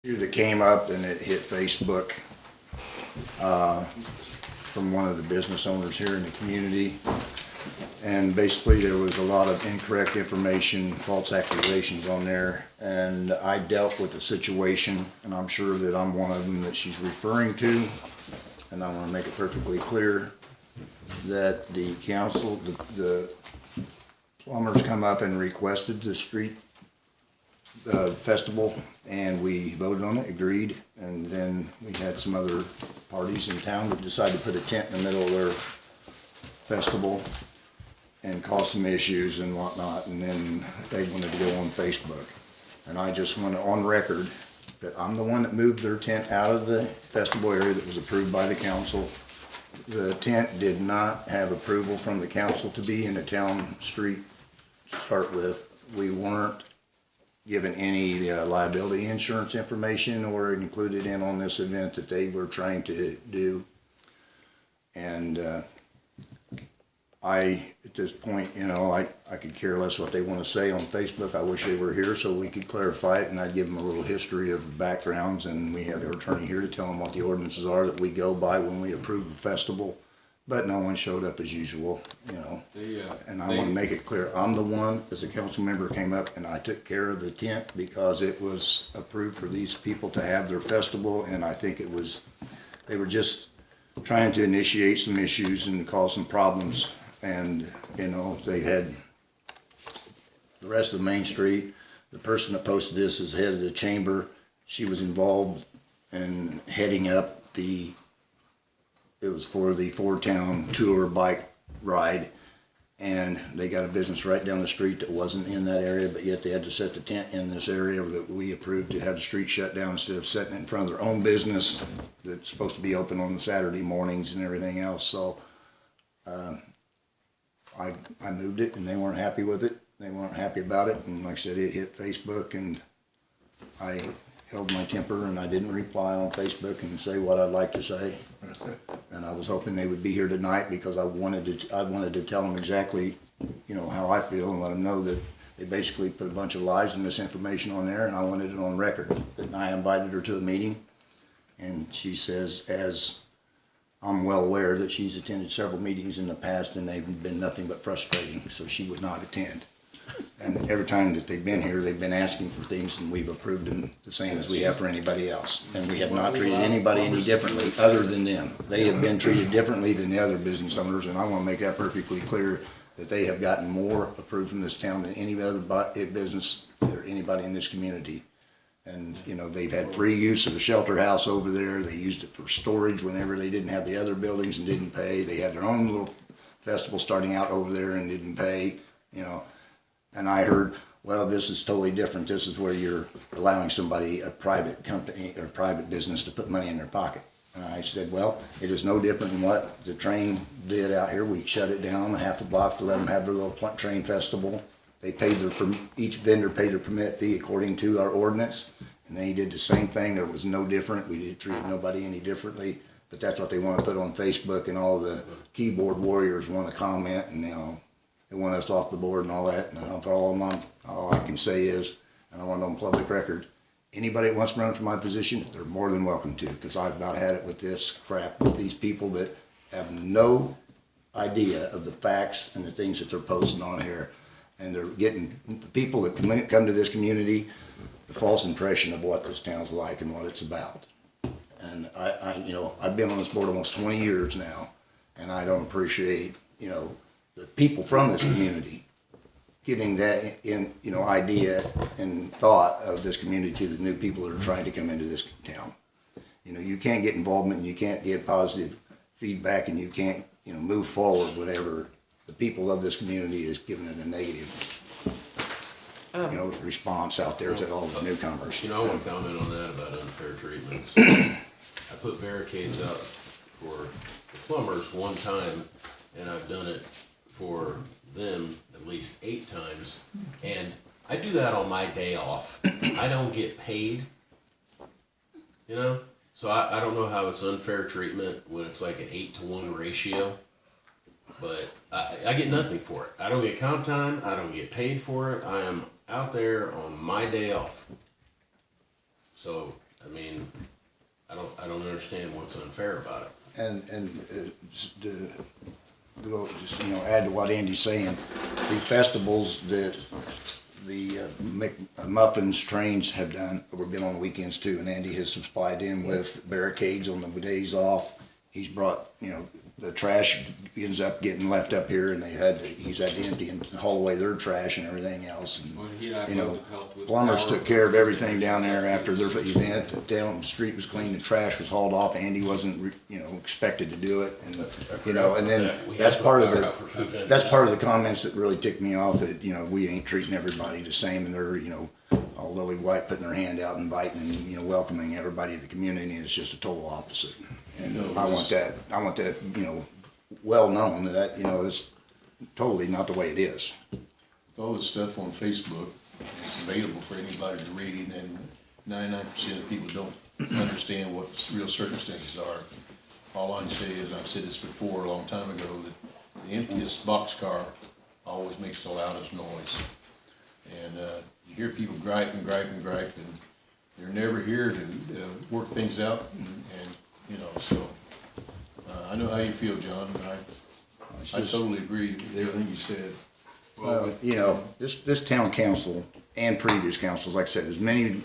That came up and it hit Facebook from one of the business owners here in the community. And basically there was a lot of incorrect information, false accusations on there. And I dealt with the situation, and I'm sure that I'm one of them that she's referring to. And I want to make it perfectly clear that the council, the plumbers come up and requested the street festival, and we voted on it, agreed, and then we had some other parties in town that decided to put a tent in the middle of their festival and cause some issues and whatnot, and then they wanted to go on Facebook. And I just want on record that I'm the one that moved their tent out of the festival area that was approved by the council. The tent did not have approval from the council to be in the town street to start with. We weren't given any liability insurance information or included in on this event that they were trying to do. And at this point, you know, I could care less what they want to say on Facebook. I wish they were here so we could clarify it, and I'd give them a little history of the backgrounds, and we have our attorney here to tell them what the ordinances are that we go by when we approve a festival. But no one showed up as usual, you know. And I want to make it clear, I'm the one, as a council member, came up and I took care of the tent because it was approved for these people to have their festival, and I think it was, they were just trying to initiate some issues and cause some problems. And, you know, they had the rest of the Main Street. The person that posted this is head of the chamber. She was involved in heading up it was for the four-town tour bike ride, and they got a business right down the street that wasn't in that area, but yet they had to set the tent in this area that we approved to have the street shut down instead of setting it in front of their own business that's supposed to be open on the Saturday mornings and everything else. So I moved it, and they weren't happy with it. They weren't happy about it, and like I said, it hit Facebook, and I held my temper, and I didn't reply on Facebook and say what I'd like to say. And I was hoping they would be here tonight because I wanted to tell them exactly, you know, how I feel and let them know that they basically put a bunch of lies and misinformation on there, and I wanted it on record. And I invited her to a meeting, and she says, as I'm well aware, that she's attended several meetings in the past and they've been nothing but frustrating, so she would not attend. And every time that they've been here, they've been asking for things, and we've approved them the same as we have for anybody else. And we have not treated anybody any differently other than them. They have been treated differently than the other business owners, and I want to make that perfectly clear that they have gotten more approved from this town than any other business or anybody in this community. And, you know, they've had free use of the shelter house over there. They used it for storage whenever they didn't have the other buildings and didn't pay. They had their own little festival starting out over there and didn't pay, you know. And I heard, well, this is totally different. This is where you're allowing somebody, a private company or private business, to put money in their pocket. And I said, well, it is no different than what the train did out here. We shut it down half a block to let them have their little train festival. They paid each vendor paid their permit fee according to our ordinance, and they did the same thing. There was no different. We didn't treat nobody any differently. But that's what they want to put on Facebook, and all the keyboard warriors want to comment, and, you know, they want us off the board and all that. And all I can say is, and I want it on public record, anybody that wants to run for my position, they're more than welcome to, because I've about had it with this crap with these people that have no idea of the facts and the things that they're posting on here. And they're getting the people that come to this community the false impression of what this town's like and what it's about. And you know, I've been on this board almost 20 years now, and I don't appreciate, you know, the people from this community getting that idea and thought of this community to the new people that are trying to come into this town. You know, you can't get involvement, and you can't get positive feedback, and you can't, you know, move forward whenever the people of this community is giving it a negative, you know, response out there to all the newcomers. You know, I want to comment on that about unfair treatment. So I put barricades up for the plumbers one time, and I've done it for them at least 8 times, and I do that on my day off. I don't get paid, you know, so I don't know how it's unfair treatment when it's like an 8-to-1 ratio, but I get nothing for it. I don't get comp time. I don't get paid for it. I am out there on my day off. So I mean, I don't understand what's unfair about it. And just to go, just, add to what Andy's saying, the festivals that the muffins trains have done, we've been on the weekends too, and Andy has supplied in with barricades on the days off. He's brought, the trash ends up getting left up here, and he's had to empty and haul away their trash and everything else. And, Well, he and I both helped with plumbers power took care of everything down there after their event. Down the street was clean, the trash was hauled off. Andy wasn't, expected to do it, and and then that's part of the comments that really ticked me off. That we ain't treating everybody the same, and they're all lily white, putting their hand out, inviting and welcoming everybody to the community. It's just a total opposite. And I want that, well known that, it's totally not the way it is. With all this stuff on Facebook, it's available for anybody to read, and 99% of people don't understand what the real circumstances are. All I can say is, I've said this before a long time ago, that the emptiest boxcar always makes the loudest noise. And you hear people gripe and gripe and gripe, and they're never here to work things out, and so I know how you feel, John. I totally agree with everything you said. This town council and previous councils, like I said, as many,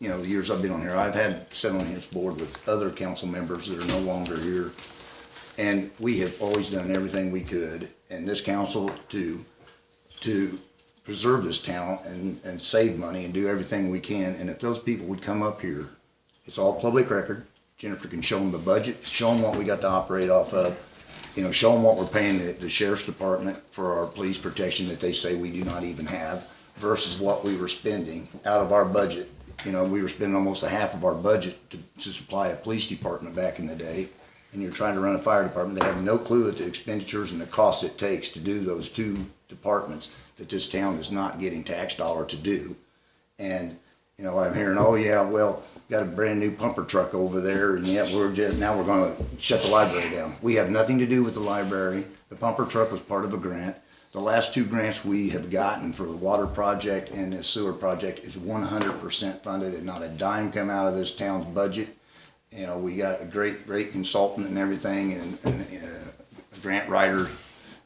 the years I've been on here, I've had sat on this board with other council members that are no longer here. And we have always done everything we could, and this council to preserve this town and save money and do everything we can. And if those people would come up here, it's all public record. Jennifer can show them the budget, show them what we got to operate off of, show them what we're paying the sheriff's department for our police protection that they say we do not even have, versus what we were spending out of our budget. We were spending almost a half of our budget to supply a police department back in the day. And you're trying to run a fire department. They have no clue at the expenditures and the costs it takes to do those two departments that this town is not getting tax dollar to do. And I'm hearing, oh yeah, well, got a brand new pumper truck over there, and yeah, now we're going to shut the library down. We have nothing to do with the library. The pumper truck was part of a grant. The last two grants we have gotten for the water project and the sewer project is 100% funded, and not a dime come out of this town's budget. We got a great consultant and everything, and a grant writer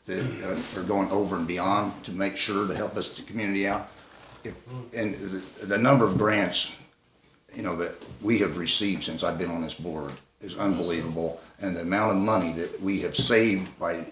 that are going over and beyond to make sure to help us, the community out. And the number of grants, that we have received since I've been on this board is unbelievable. And the amount of money that we have saved by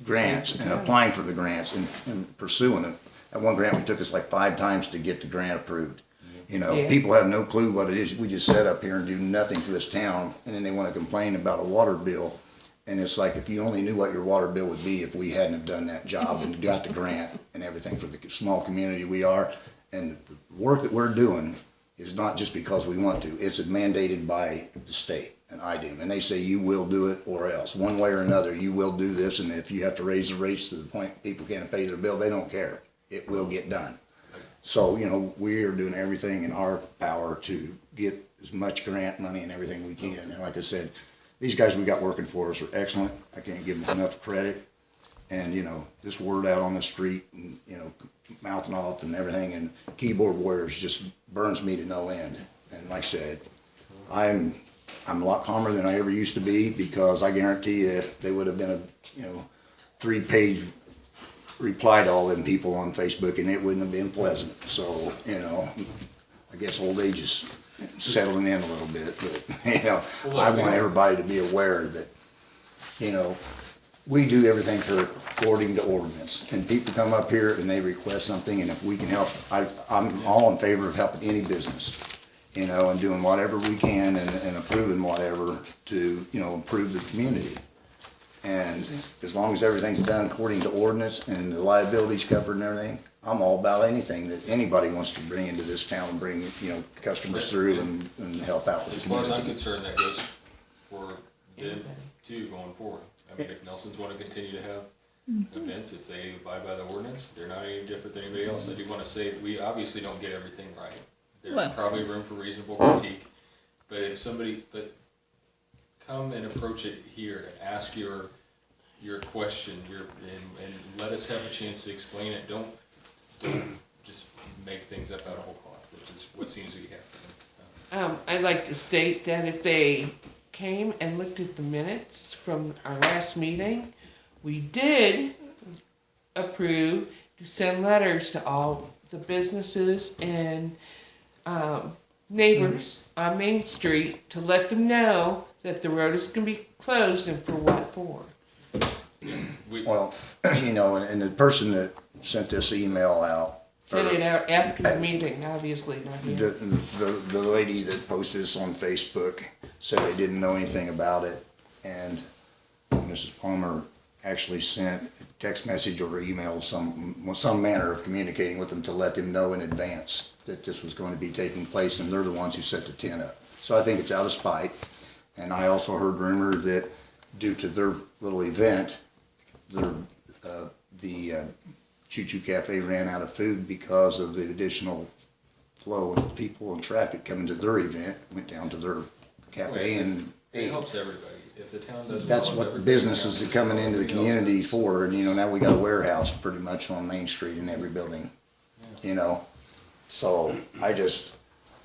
grants and applying for the grants and pursuing them. That one grant, we took us like 5 times to get the grant approved. People have no clue what it is. We just sit up here and do nothing for this town, and then they want to complain about a water bill. And it's like, if you only knew what your water bill would be if we hadn't have done that job and got the grant and everything for the small community we are. And the work that we're doing is not just because we want to. It's mandated by the state and IDEM. And they say you will do it or else. One way or another, you will do this. And if you have to raise the rates to the point people can't pay their bill, they don't care. It will get done. So, we are doing everything in our power to get as much grant money and everything we can. And like I said, these guys we got working for us are excellent. I can't give them enough credit. And, this word out on the street and, mouthing off and everything, and keyboard warriors just burns me to no end. And like I said, I'm a lot calmer than I ever used to be, because I guarantee you they would have been a, 3-page reply to all them people on Facebook, and it wouldn't have been pleasant. So, I guess old age is settling in a little bit, but, I want everybody to be aware that, we do everything according to ordinance. And people come up here and they request something, and if we can help, I'm all in favor of helping any business, and doing whatever we can and approving whatever to, improve the community. And as long as everything's done according to ordinance and the liability's covered and everything, I'm all about anything that anybody wants to bring into this town and bring, customers through and help out with the As far as I'm community. concerned, that goes for them too going forward. I mean, if Nelson's want to continue to have events, if they abide by the ordinance, they're not any different than anybody else. I do want to say, we obviously don't get everything right. There's probably room for reasonable critique, but come and approach it here and ask your question, and let us have a chance to explain it. Don't just make things up out of whole cloth, which is what seems to be happening. I'd like to state that if they came and looked at the minutes from our last meeting, we did approve to send letters to all the businesses and neighbors on Main Street to let them know that the road is gonna be closed and for what for. Well, you know, and the person that sent this email out, Sent it out after the meeting, obviously, not here. the lady that posted this on Facebook said they didn't know anything about it, and Mrs. Palmer actually sent a text message or email, some manner of communicating with them to let them know in advance that this was going to be taking place, and they're the ones who set the tent up. So I think it's out of spite, and I also heard rumor that due to their little event, the Choo Choo Cafe ran out of food because of the additional flow of people and traffic coming to their event, went down to their cafe and It ate. helps everybody. If the town does well, That's what the everybody businesses does are coming into the well. Everybody else community does. for, and you know, now we got a warehouse pretty much on Main Street in every building, you know? So I just,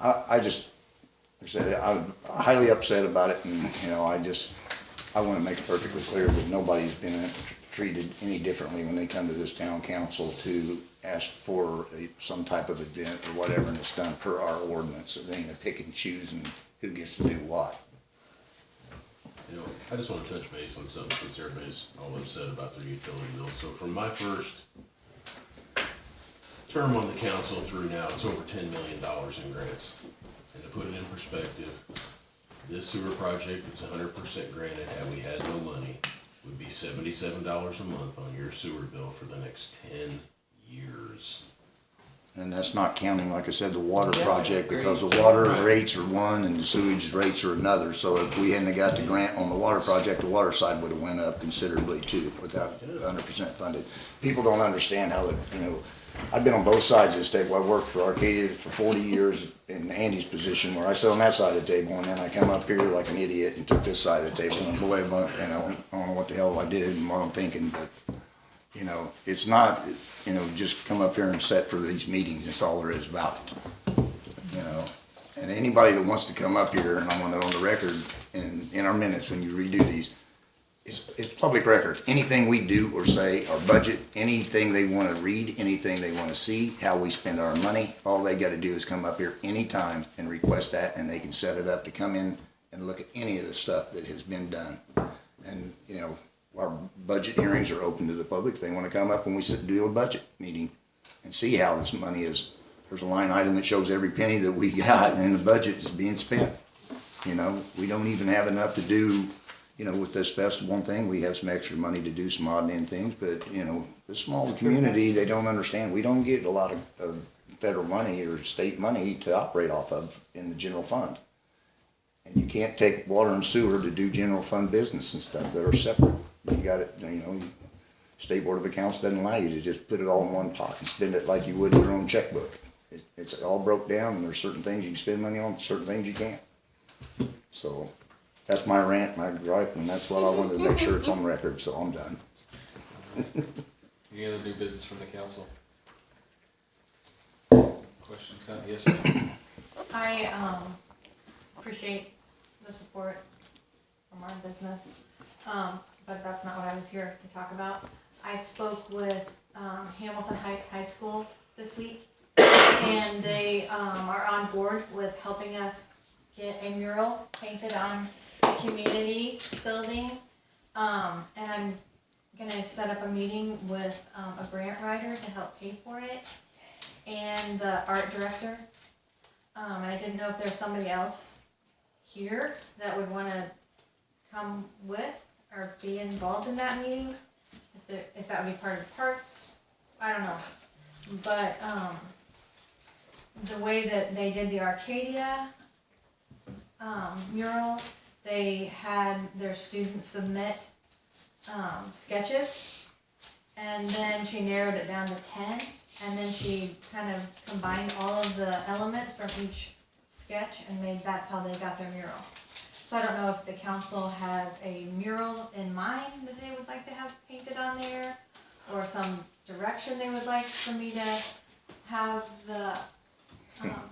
like I said, I'm highly upset about it, and, you know, I wanna make it perfectly clear that nobody's been treated any differently when they come to this town council to ask for some type of event or whatever, and it's done per our ordinance. It ain't a pick and choose and who gets to do what. You know, I just wanna touch base on something since everybody's all upset about their utility bill. So from my first term on the council through now, it's over $10 million in grants. And to put it in perspective, this sewer project that's 100% granted, had we had no money, would be $77 a month on your sewer bill for the next 10 years. And that's not counting, like I said, the water Yeah, project, because the great. water Right. rates are one and the sewage rates are another. So if we hadn't got the grant on the water project, the water side would have went up considerably too, without 100% funded. People don't understand how, you know, I've been on both sides of this table. I worked for Arcadia for 40 years in Andy's position, where I sat on that side of the table, and then I come up here like an idiot and took this side of the table, and boy, you know, I don't know what the hell I did and what I'm thinking, but, you know, it's not, you know, just come up here and sit for these meetings. That's all there is about it, you know. And anybody that wants to come up here, and I want it on the record, in our minutes when you redo these, it's public record. Anything we do or say, our budget, anything they want to read, anything they want to see, how we spend our money, all they got to do is come up here anytime and request that, and they can set it up to come in and look at any of the stuff that has been done. And, you know, our budget hearings are open to the public. If they want to come up when we sit and do a budget meeting and see how this money is. There's a line item that shows every penny that we got, and the budget is being spent. You know, we don't even have enough to do. You know, with this festival and thing, we have some extra money to do some odd and end things, but, you know, the small community, they don't understand. We don't get a lot of federal money or state money to operate off of in the general fund. And you can't take water and sewer to do general fund business and stuff that are separate. You got it, you know, State Board of Accounts doesn't allow you to just put it all in one pot and spend it like you would your own checkbook. It's all broke down, and there's certain things you can spend money on, certain things you can't. So, that's my rant, my gripe, and that's what I wanted to make sure it's on record, so I'm done. Any other new business from the council? Questions, comments? Yes, ma'am. I appreciate the support from our business, but that's not what I was here to talk about. I spoke with Hamilton Heights High School this week, and they are on board with helping us get a mural painted on the community building. And I'm gonna set up a meeting with a grant writer to help pay for it, and the art director. And I didn't know if there's somebody else here that would wanna come with or be involved in that meeting, if that would be part of the parks, I don't know. But, the way that they did the Arcadia, mural, they had their students submit, sketches, and then she narrowed it down to 10, and then she kind of combined all of the elements from each sketch and that's how they got their mural. So I don't know if the council has a mural in mind that they would like to have painted on there, or some direction they would like for me to have the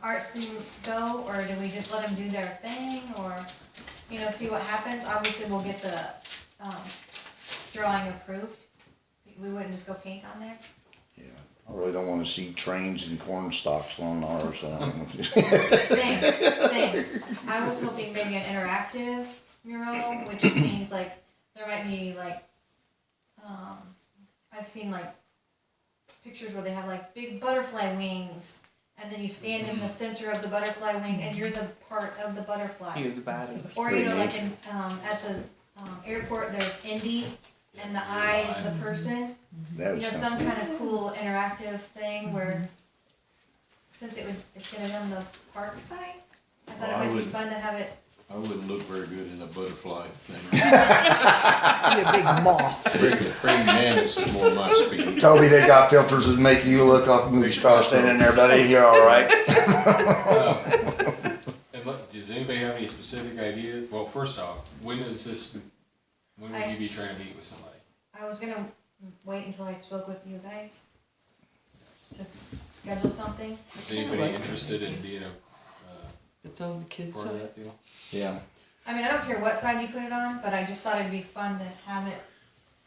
art students go, or do we just let them do their thing, or, you know, see what happens? Obviously, we'll get the, drawing approved. We wouldn't just go paint on there. Yeah, I really don't wanna see trains and corn stalks on ours, so I don't know. Same. I was hoping maybe an interactive mural, which means like, there might be like, I've seen like pictures where they have like big butterfly wings, and then you stand in the center of the butterfly wing, and you're the part of the butterfly. You're the body. Or, you know, like in, at the, airport, there's Indy, and the eye is the person. That You know, sounds some neat. kind of cool interactive thing where, since it's gonna be on the park side, I thought Well, it I might be would- fun to have it. I wouldn't look very good in a butterfly thing. Be a big moth. Praying mantis is more my speed. Toby, they got filters that make you look like a movie star standing there, buddy, you're alright. And look, does anybody have any specific ideas? Well, first off, when would you be trying to meet with somebody? I was gonna wait until I spoke with you guys to schedule something. Is anybody interested in being a It's on the kids' part of side. that deal? Yeah, I mean, I don't care what side you put it on, but I just thought it'd be fun to have it.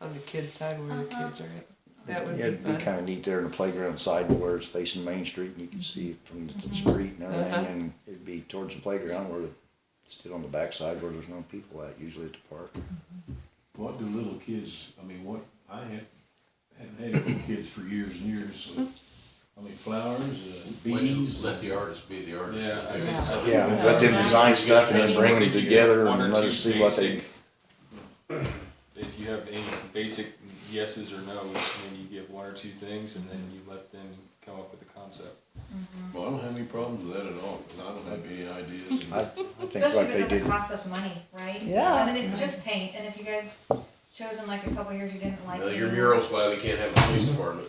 On the kids' side where the kids are at. That would yeah, it'd be be fun. kinda neat there in the playground side where it's facing Main Street and you can see it from the street and everything, Uh-huh. and it'd be towards the playground where still on the backside where there's no people at, usually at the park. What do little kids, I mean, haven't had little kids for years and years, so, I mean, flowers, Why don't you bees. let the artist be the artist? Yeah, I think. Yeah, let them design stuff and then bring them I think you together get one and or let two us see what they. basic- If you have any basic yeses or nos, then you give one or two things, and then you let them come up with a concept. Well, I don't have any problems with that at all, because I don't have any ideas. I think Especially like if they it did, doesn't cost us money, right? Yeah. And then it's just paint, and if you guys chose in like a couple years you didn't like Well, it. your mural's why we can't have a police department.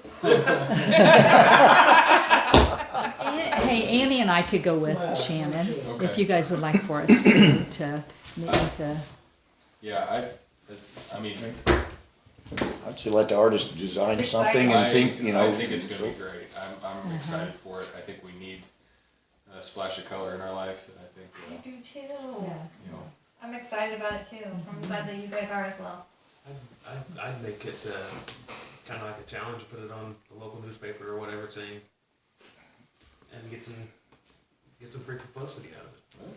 Hey, Annie and I could go with Shannon, if Okay. you guys would like for us to meet with the, Yeah, I mean, I'd say let the artist design It's something and think, you know. I think it's gonna be great. I'm excited for it. I think we need a splash of color in our life, and I think, I do too. you know, I'm excited about it too. I'm glad that you guys are as well. I'd make it kind of like a challenge, put it on the local newspaper or whatever, saying, and get some free publicity out of it.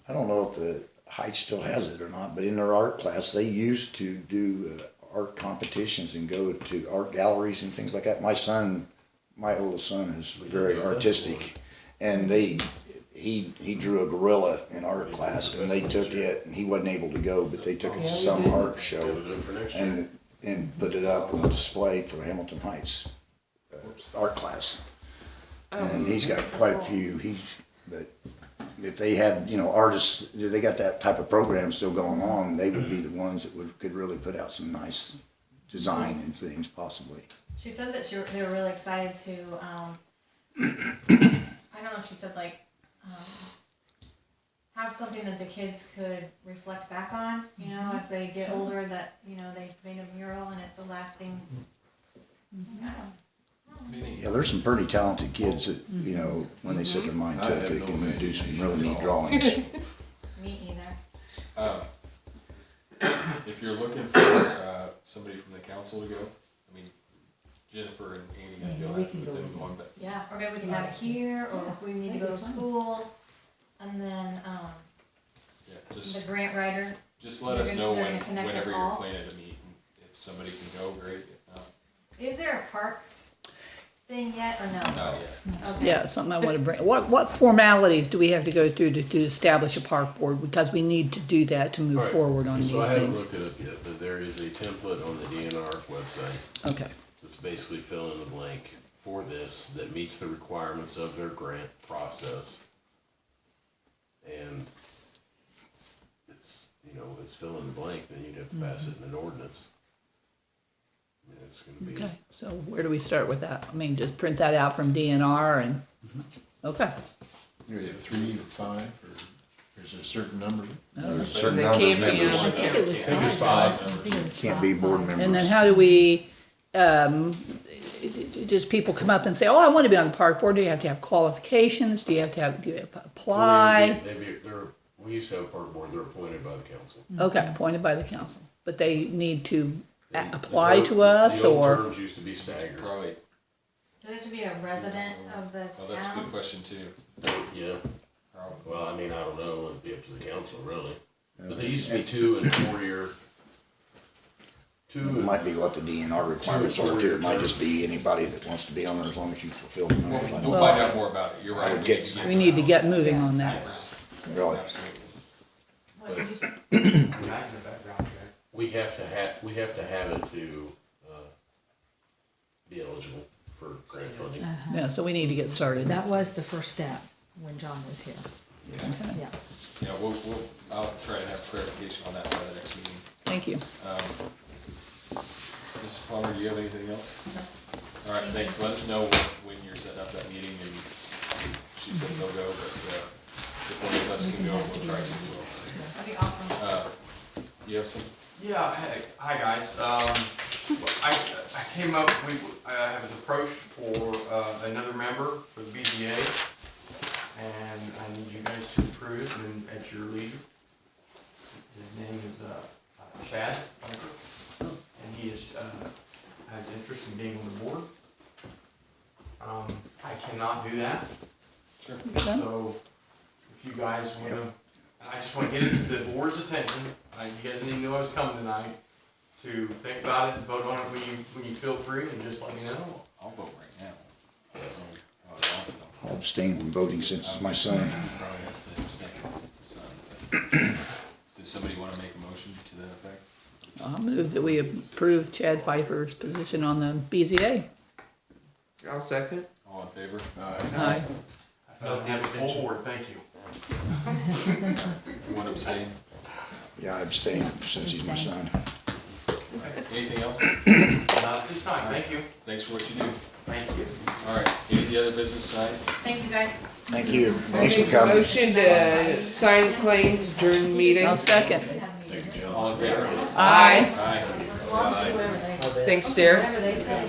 I don't know if the Heights still has it or not, but in their art class, they used to do art competitions and go to art galleries and things like that. My oldest son is very artistic, and he drew a gorilla in art class, and they took it, and he wasn't able to go, but they took it to some art show We'll do it for next year. and put it up on display for Hamilton Heights art class. And he's got quite a few. But if they had, artists, if they got that type of program still going on, they would be the ones that could really put out some nice design and things possibly. She said that they were really excited to, I don't know if she said like, have something that the kids could reflect back on, as they get older, that, they made a mural and it's a lasting, Yeah, there's some pretty talented kids that, when they set their mind to it, they can do some really neat drawings. me either. if you're looking for somebody from the council to go, I mean, Jennifer and Andy, I feel we happy can with go them with going, but Yeah, or maybe we can have it here, or if we need to go to school, and then, yeah, the just grant writer. let us know they're gonna connect us whenever you're all. planning to meet, and if somebody can go, great, if not, Is there a parks thing yet, or no? not yet. Okay. Yeah, something I want to bring. What formalities do we have to go through to establish a park board? Because we need to do that to move Alright, forward on so these I haven't things. looked it up yet, but there is a template on the DNR website Okay. that's basically fill in the blank for this that meets the requirements of their grant process. And it's fill in the blank, then you'd have to pass it in an ordinance. I mean, it's gonna be. Okay. So where do we start with that? I mean, just print that out from DNR and. Okay. Are there 3 or 5, or is there a certain number? There's a certain They number can't of be members. on I think it was I think it's five. five. I think it was Can't be five. board members. And then how do we? just people come up and say, oh, I want to be on the park board? Do you have to have qualifications? Do you have to apply? We used to have a park board, they're appointed by the council. Okay, appointed by the council, but they need to apply to us, The old or? terms used to be staggered. Probably, Do they have to be a resident of the oh, that's a good town? question too. Yeah, Probably. well, I mean, I don't know, it'd be up to the council, really. But they used to be 2 and 4 year. It might be what the DNR requirements are too. It might just be anybody that wants to be on there as long as you fulfill the We'll, numbers. I we'll don't find out more about it, you're right. I would get- We need to get moving on that. Yes, really. absolutely. What did you say? We have to have it to, be eligible for grant funding. Yeah, so we need to get started. That was the first step when John was here. Okay, Yeah. Yeah, I'll try to have clarification on that by the next meeting. thank you. Mrs. Palmer, do you have anything else? All right, thanks, let us know when you're setting up that meeting, and she said they'll go, but if one of us can go, we'll try to as well. That'd be awesome. You have some? Yeah, hey, hi guys. I came up, I was approached for another member for the BZA, and I need you guys to approve and at your leisure. His name is Chad, and he is, has interest in being on the board. I cannot do that, Sure. so if you guys wanna, I just wanna get it to the board's attention. You guys didn't know I was coming tonight, to think about it and vote on it when you feel free, and just let me know. I'll vote right now. I'll abstain from voting since it's my son. Probably has to abstain because it's a son, but does somebody wanna make a motion to that effect? I'll move that we approve Chad Pfeiffer's position on the BZA. I'll second. All in favor? Aye. I felt the full board, thank you. One abstain. Yeah, I abstain since he's my son. Anything else? Not at this time, thank you. Thanks for what you do. Thank you. All right, any other business tonight? Thank you, guys. Thank you. Thanks for Make a coming. motion to sign claims during the meeting. I'll second. All in favor? Aye. Aye. Well, I'll just do whatever they, Thanks, dear. whatever they say.